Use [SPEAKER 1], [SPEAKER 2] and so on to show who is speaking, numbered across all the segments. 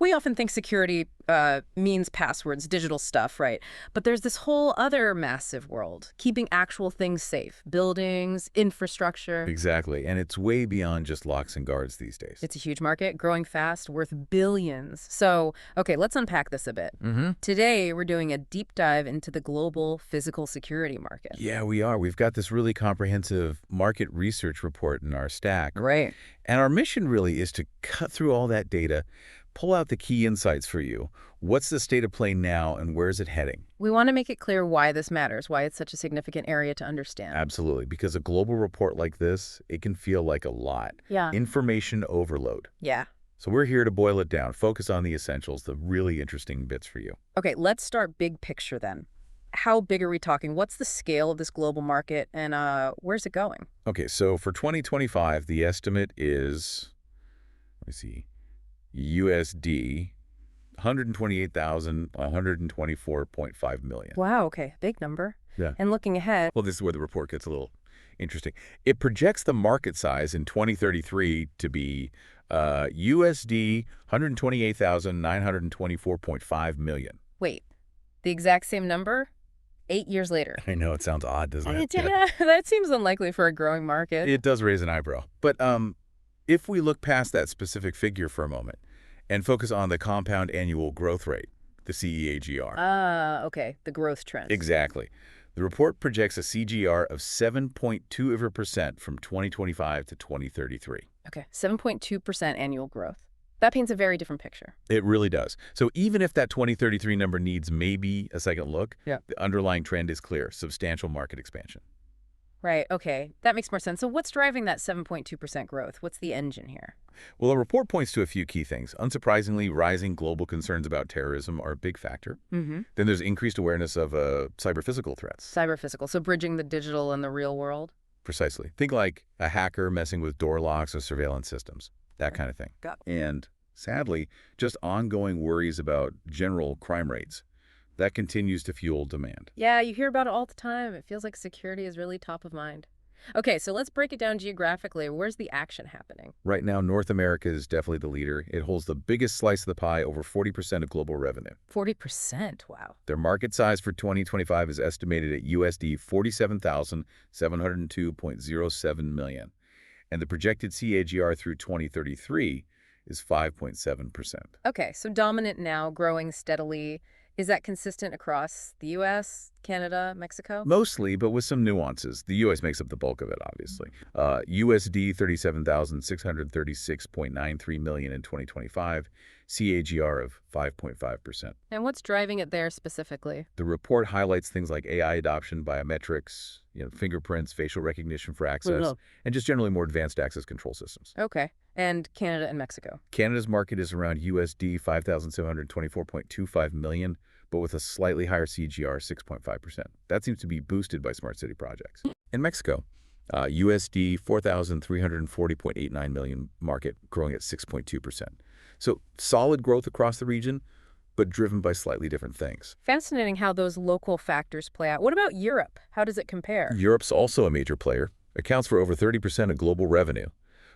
[SPEAKER 1] We often think security means passwords, digital stuff, right? But there's this whole other massive world, keeping actual things safe, buildings, infrastructure.
[SPEAKER 2] Exactly, and it's way beyond just locks and guards these days.
[SPEAKER 1] It's a huge market, growing fast, worth billions. So, okay, let's unpack this a bit. Today, we're doing a deep dive into the global physical security market.
[SPEAKER 2] Yeah, we are. We've got this really comprehensive market research report in our stack.
[SPEAKER 1] Right.
[SPEAKER 2] And our mission really is to cut through all that data, pull out the key insights for you. What's the state of play now and where is it heading?
[SPEAKER 1] We want to make it clear why this matters, why it's such a significant area to understand.
[SPEAKER 2] Absolutely, because a global report like this, it can feel like a lot.
[SPEAKER 1] Yeah.
[SPEAKER 2] Information overload.
[SPEAKER 1] Yeah.
[SPEAKER 2] So we're here to boil it down, focus on the essentials, the really interesting bits for you.
[SPEAKER 1] Okay, let's start big picture then. How big are we talking? What's the scale of this global market, and where's it going?
[SPEAKER 2] Okay, so for 2025, the estimate is, let me see, USD 128,124.5 million.
[SPEAKER 1] Wow, okay, big number.
[SPEAKER 2] Yeah.
[SPEAKER 1] And looking ahead,
[SPEAKER 2] Well, this is where the report gets a little interesting. It projects the market size in 2033 to be USD 128,924.5 million.
[SPEAKER 1] wait, the exact same number? 8 years later.
[SPEAKER 2] I know, it sounds odd, doesn't it?
[SPEAKER 1] Yeah, that seems unlikely for a growing market.
[SPEAKER 2] It does raise an eyebrow. But if we look past that specific figure for a moment and focus on the compound annual growth rate, the CAGR.
[SPEAKER 1] Okay, the growth trend.
[SPEAKER 2] Exactly. The report projects a CGR of 7.2% from 2025 to 2033.
[SPEAKER 1] Okay, 7.2% annual growth. That paints a very different picture.
[SPEAKER 2] It really does. So even if that 2033 number needs maybe a second look,
[SPEAKER 1] Yeah.
[SPEAKER 2] the underlying trend is clear, substantial market expansion.
[SPEAKER 1] Right, okay, that makes more sense. So what's driving that 7.2% growth? What's the engine here?
[SPEAKER 2] Well, the report points to a few key things. Unsurprisingly, rising global concerns about terrorism are a big factor.
[SPEAKER 1] Mm-hmm.
[SPEAKER 2] Then there's increased awareness of cyber-physical threats.
[SPEAKER 1] Cyber-physical, so bridging the digital and the real world?
[SPEAKER 2] Precisely. Think like a hacker messing with door locks or surveillance systems, that kind of thing.
[SPEAKER 1] Got it.
[SPEAKER 2] And sadly, just ongoing worries about general crime rates. That continues to fuel demand.
[SPEAKER 1] Yeah, you hear about it all the time. It feels like security is really top of mind. Okay, so let's break it down geographically. Where's the action happening?
[SPEAKER 2] Right now, North America is definitely the leader. It holds the biggest slice of the pie, over 40% of global revenue.
[SPEAKER 1] 40%, wow.
[SPEAKER 2] Their market size for 2025 is estimated at USD 47,702.07 million. And the projected CAGR through 2033 is 5.7%.
[SPEAKER 1] Okay, so dominant now, growing steadily. Is that consistent across the U.S., Canada, Mexico?
[SPEAKER 2] Mostly, but with some nuances. The U.S. makes up the bulk of it, obviously. USD 37,636.93 million in 2025, CAGR of 5.5%.
[SPEAKER 1] And what's driving it there specifically?
[SPEAKER 2] The report highlights things like AI adoption, biometrics, fingerprints, facial recognition for access, and just generally more advanced access control systems.
[SPEAKER 1] Okay, and Canada and Mexico?
[SPEAKER 2] Canada's market is around USD 5,724.25 million, but with a slightly higher CGR, 6.5%. That seems to be boosted by smart city projects. In Mexico, USD 4,340.89 million market, growing at 6.2%. So solid growth across the region, but driven by slightly different things.
[SPEAKER 1] Fascinating how those local factors play out. What about Europe? How does it compare?
[SPEAKER 2] Europe's also a major player, accounts for over 30% of global revenue.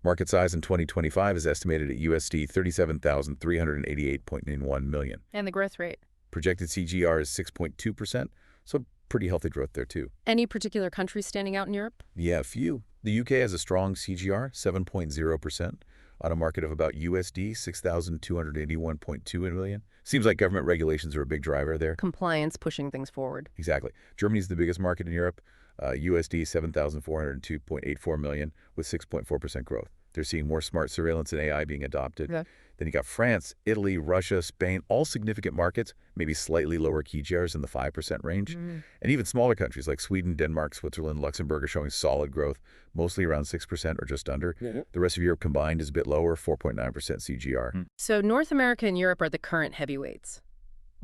[SPEAKER 2] Market size in 2025 is estimated at USD 37,388.91 million.
[SPEAKER 1] And the growth rate?
[SPEAKER 2] Projected CGR is 6.2%, so pretty healthy growth there too.
[SPEAKER 1] Any particular country standing out in Europe?
[SPEAKER 2] Yeah, a few. The UK has a strong CGR, 7.0%, on a market of about USD 6,281.2 million. Seems like government regulations are a big driver there.
[SPEAKER 1] Compliance pushing things forward.
[SPEAKER 2] Exactly. Germany's the biggest market in Europe, USD 7,402.84 million with 6.4% growth. They're seeing more smart surveillance and AI being adopted.
[SPEAKER 1] Okay.
[SPEAKER 2] Then you got France, Italy, Russia, Spain, all significant markets, maybe slightly lower CAGRs in the 5% range. And even smaller countries like Sweden, Denmark, Switzerland, Luxembourg are showing solid growth, mostly around 6% or just under. The rest of Europe combined is a bit lower, 4.9% CGR.
[SPEAKER 1] So North America and Europe are the current heavyweights.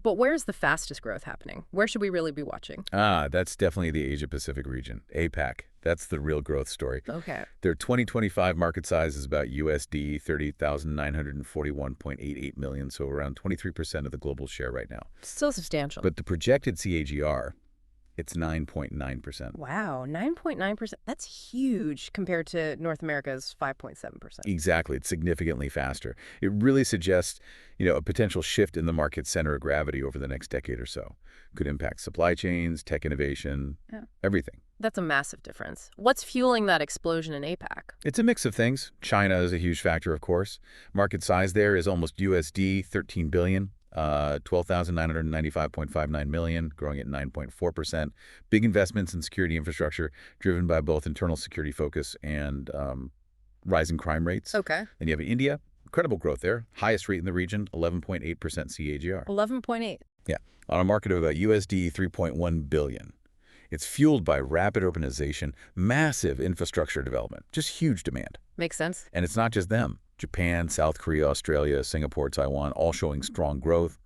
[SPEAKER 1] But where's the fastest growth happening? Where should we really be watching?
[SPEAKER 2] That's definitely the Asia-Pacific region, APAC. That's the real growth story.
[SPEAKER 1] Okay.
[SPEAKER 2] Their 2025 market size is about USD 30,941.88 million, so around 23% of the global share right now.
[SPEAKER 1] Still substantial.
[SPEAKER 2] But the projected CAGR It's 9.9%.
[SPEAKER 1] Wow, 9.9%. That's huge compared to North America's 5.7%.
[SPEAKER 2] Exactly. It's significantly faster. It really suggests, a potential shift in the market's center of gravity over the next decade or so. Could impact supply chains, tech innovation,
[SPEAKER 1] Yeah.
[SPEAKER 2] everything.
[SPEAKER 1] That's a massive difference. What's fueling that explosion in APAC?
[SPEAKER 2] It's a mix of things. China is a huge factor, of course. Market size there is almost USD 13 billion, 12,995.59 million, growing at 9.4%. Big investments in security infrastructure driven by both internal security focus and rising crime rates.
[SPEAKER 1] Okay.
[SPEAKER 2] Then you have India, incredible growth there. Highest rate in the region, 11.8% CAGR.
[SPEAKER 1] 11.8.
[SPEAKER 2] Yeah, on a market of about USD 3.1 billion. It's fueled by rapid urbanization, massive infrastructure development, just huge demand.
[SPEAKER 1] Makes sense.
[SPEAKER 2] And it's not just them. Japan, South Korea, Australia, Singapore, Taiwan, all showing strong growth,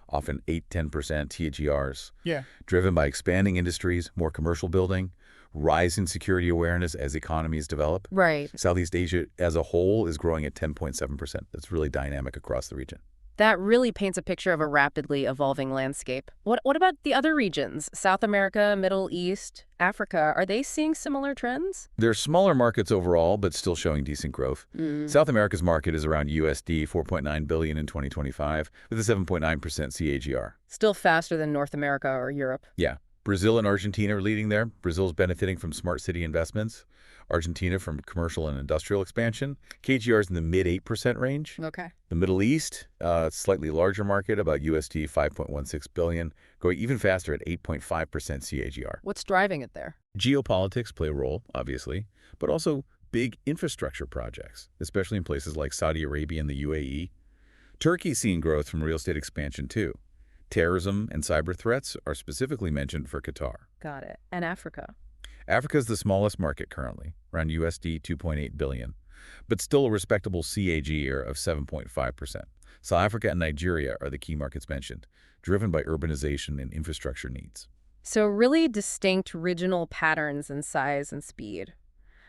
[SPEAKER 2] often 8–10% CAGRs.
[SPEAKER 1] Yeah.
[SPEAKER 2] Driven by expanding industries, more commercial building, rising security awareness as economies develop.
[SPEAKER 1] Right.
[SPEAKER 2] Southeast Asia as a whole is growing at 10.7%. That's really dynamic across the region.
[SPEAKER 1] That really paints a picture of a rapidly evolving landscape. What about the other regions? South America, Middle East, Africa, are they seeing similar trends?
[SPEAKER 2] They're smaller markets overall, but still showing decent growth. South America's market is around USD 4.9 billion in 2025, with a 7.9% CAGR.
[SPEAKER 1] Still faster than North America or Europe.
[SPEAKER 2] Yeah. Brazil and Argentina are leading there. Brazil's benefiting from smart city investments. Argentina from commercial and industrial expansion. KGR is in the mid-8% range.
[SPEAKER 1] Okay.
[SPEAKER 2] The Middle East, slightly larger market, about USD 5.16 billion, going even faster at 8.5% CAGR.
[SPEAKER 1] What's driving it there?
[SPEAKER 2] Geopolitics play a role, obviously, but also big infrastructure projects, especially in places like Saudi Arabia and the UAE. Turkey's seeing growth from real estate expansion, too. Terrorism and cyber threats are specifically mentioned for Qatar.
[SPEAKER 1] Got it. And Africa?
[SPEAKER 2] Africa is the smallest market currently, around USD 2.8 billion, but still a respectable CAGR of 7.5%. South Africa and Nigeria are the key markets mentioned, driven by urbanization and infrastructure needs.
[SPEAKER 1] So really distinct regional patterns in size and speed.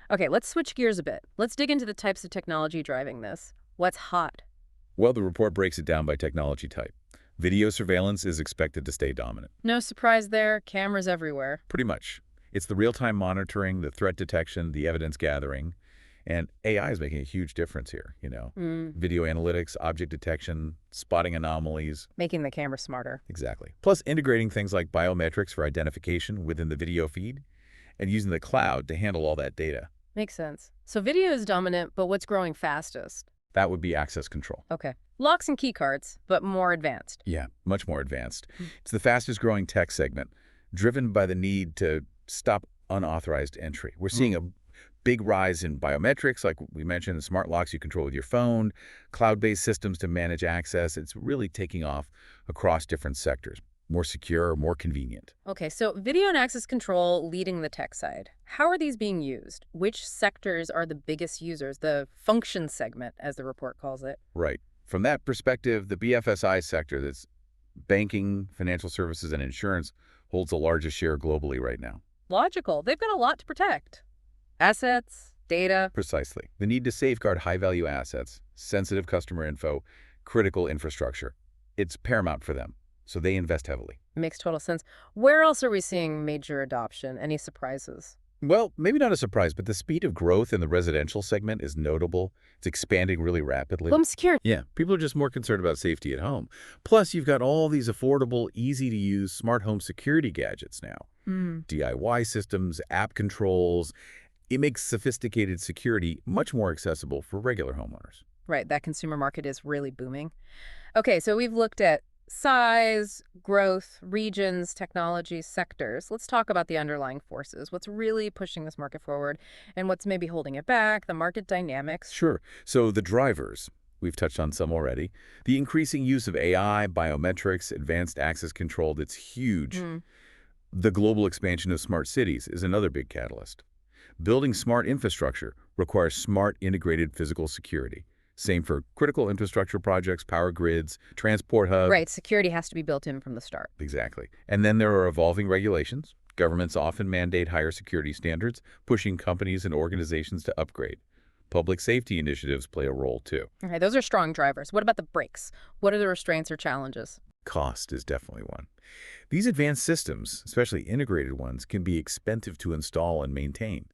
[SPEAKER 1] Okay, let's switch gears a bit. Let's dig into the types of technology driving this. What's hot?
[SPEAKER 2] Well, the report breaks it down by technology type. Video surveillance is expected to stay dominant.
[SPEAKER 1] No surprise there, cameras everywhere.
[SPEAKER 2] Pretty much. It's the real-time monitoring, the threat detection, the evidence gathering, and AI is making a huge difference here, Video analytics, object detection, spotting anomalies.
[SPEAKER 1] Making the camera smarter.
[SPEAKER 2] Exactly. Plus integrating things like biometrics for identification within the video feed and using the cloud to handle all that data.
[SPEAKER 1] Makes sense. So video is dominant, but what's growing fastest?
[SPEAKER 2] That would be access control.
[SPEAKER 1] Okay. Locks and key cards, but more advanced.
[SPEAKER 2] Yeah, much more advanced. It's the fastest growing tech segment, driven by the need to stop unauthorized entry. We're seeing a big rise in biometrics, like we mentioned, smart locks you control with your phone, cloud-based systems to manage access. It's really taking off across different sectors. More secure, more convenient.
[SPEAKER 1] Okay, so video and access control leading the tech side. How are these being used? Which sectors are the biggest users? The function segment, as the report calls it.
[SPEAKER 2] Right. From that perspective, the BFSI sector, that's banking, financial services, and insurance, holds the largest share globally right now.
[SPEAKER 1] Logical. They've got a lot to protect. Assets, data.
[SPEAKER 2] Precisely. The need to safeguard high-value assets, sensitive customer info, critical infrastructure. It's paramount for them, so they invest heavily.
[SPEAKER 1] Makes total sense. Where else are we seeing major adoption? Any surprises?
[SPEAKER 2] Well, maybe not a surprise, but the speed of growth in the residential segment is notable. It's expanding really rapidly.
[SPEAKER 1] Home security.
[SPEAKER 2] Yeah, people are just more concerned about safety at home. Plus, you've got all these affordable, easy-to-use smart home security gadgets now. DIY systems, app controls. It makes sophisticated security much more accessible for regular homeowners.
[SPEAKER 1] Right, that consumer market is really booming. Okay, so we've looked at size, growth, regions, technology, sectors. Let's talk about the underlying forces. What's really pushing this market forward and what's maybe holding it back, the market dynamics.
[SPEAKER 2] Sure. So the drivers, we've touched on some already. The increasing use of AI, biometrics, advanced access control, that's huge. The global expansion of smart cities is another big catalyst. Building smart infrastructure requires smart integrated physical security. Same for critical infrastructure projects, power grids, transport hubs.
[SPEAKER 1] Right, security has to be built in from the start.
[SPEAKER 2] Exactly. And then there are evolving regulations. Governments often mandate higher security standards, pushing companies and organizations to upgrade. Public safety initiatives play a role, too.
[SPEAKER 1] Okay, those are strong drivers. What about the brakes? What are the restraints or challenges?
[SPEAKER 2] Cost is definitely one. These advanced systems, especially integrated ones, can be expensive to install and maintain.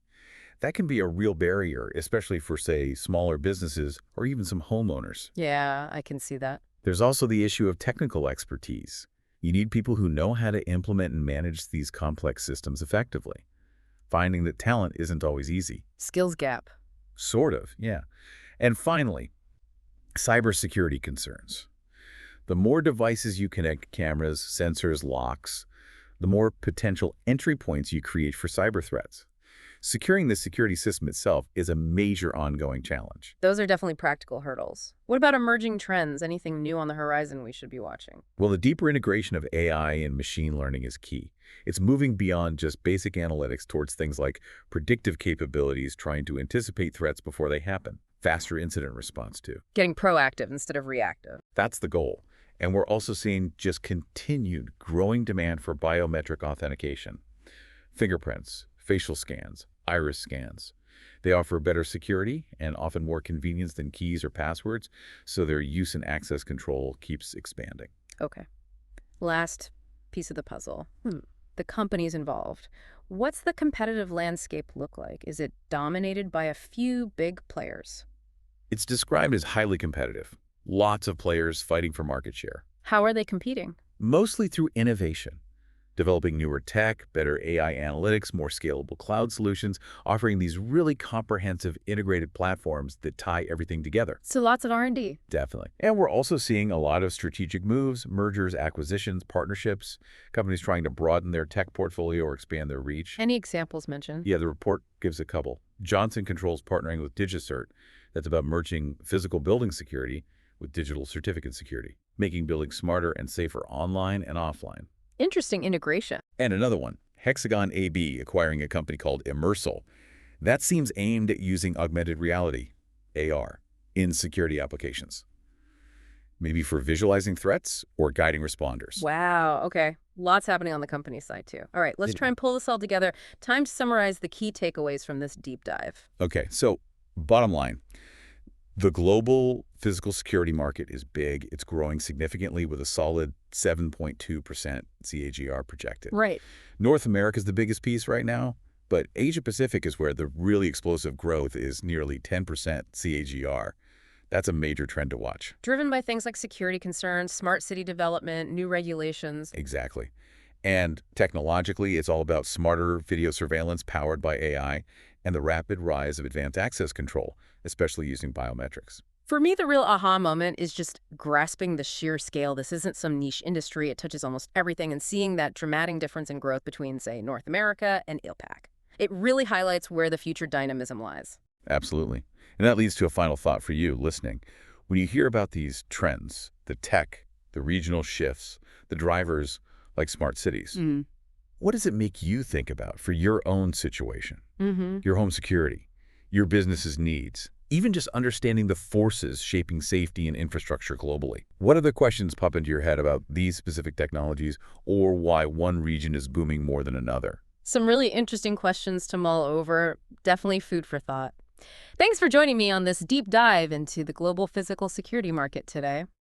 [SPEAKER 2] That can be a real barrier, especially for, say, smaller businesses or even some homeowners.
[SPEAKER 1] Yeah, I can see that.
[SPEAKER 2] There's also the issue of technical expertise. You need people who know how to implement and manage these complex systems effectively. Finding that talent isn't always easy.
[SPEAKER 1] Skills gap.
[SPEAKER 2] Sort of, yeah. And finally, cybersecurity concerns. The more devices you connect, cameras, sensors, locks, the more potential entry points you create for cyber threats. Securing the security system itself is a major ongoing challenge.
[SPEAKER 1] Those are definitely practical hurdles. What about emerging trends? Anything new on the horizon we should be watching?
[SPEAKER 2] Well, the deeper integration of AI and machine learning is key. It's moving beyond just basic analytics towards things like predictive capabilities, trying to anticipate threats before they happen. Faster incident response, too.
[SPEAKER 1] Getting proactive instead of reactive.
[SPEAKER 2] That's the goal. And we're also seeing just continued growing demand for biometric authentication. Fingerprints, facial scans, iris scans. They offer better security and often more convenience than keys or passwords, so their use and access control keeps expanding.
[SPEAKER 1] Okay. Last piece of the puzzle. The companies involved. What's the competitive landscape look like? Is it dominated by a few big players?
[SPEAKER 2] It's described as highly competitive. Lots of players fighting for market share.
[SPEAKER 1] How are they competing?
[SPEAKER 2] Mostly through innovation. Developing newer tech, better AI analytics, more scalable cloud solutions, offering these really comprehensive integrated platforms that tie everything together.
[SPEAKER 1] So lots of R&D.
[SPEAKER 2] Definitely. And we're also seeing a lot of strategic moves, mergers, acquisitions, partnerships, companies trying to broaden their tech portfolio or expand their reach.
[SPEAKER 1] Any examples mentioned?
[SPEAKER 2] Yeah, the report gives a couple. Johnson Controls partnering with DigiCert. That's about merging physical building security with digital certificate security, making buildings smarter and safer online and offline.
[SPEAKER 1] Interesting integration.
[SPEAKER 2] And another one, Hexagon AB acquiring a company called Immersal. That seems aimed at using augmented reality, AR, in security applications. Maybe for visualizing threats or guiding responders.
[SPEAKER 1] Wow. Okay. Lots happening on the company side, too. All right, let's try and pull this all together. Time to summarize the key takeaways from this deep dive.
[SPEAKER 2] Okay, so bottom line, the global physical security market is big. It's growing significantly with a solid 7.2% CAGR projected.
[SPEAKER 1] Right.
[SPEAKER 2] North America is the biggest piece right now, but Asia-Pacific is where the really explosive growth is nearly 10% CAGR. That's a major trend to watch.
[SPEAKER 1] Driven by things like security concerns, smart city development, new regulations.
[SPEAKER 2] Exactly. And technologically, it's all about smarter video surveillance powered by AI and the rapid rise of advanced access control, especially using biometrics.
[SPEAKER 1] For me, the real aha moment is just grasping the sheer scale. This isn't some niche industry. It touches almost everything, and seeing that dramatic difference in growth between, say, North America and APAC. It really highlights where the future dynamism lies.
[SPEAKER 2] Absolutely. And that leads to a final thought for you listening. When you hear about these trends, the tech, the regional shifts, the drivers like smart cities, what does it make you think about for your own situation, your home security, your business's needs, even just understanding the forces shaping safety and infrastructure globally? What other questions pop into your head about these specific technologies or why one region is booming more than another?
[SPEAKER 1] Some really interesting questions to mull over. Definitely food for thought. Thanks for joining me on this deep dive into the global physical security market today.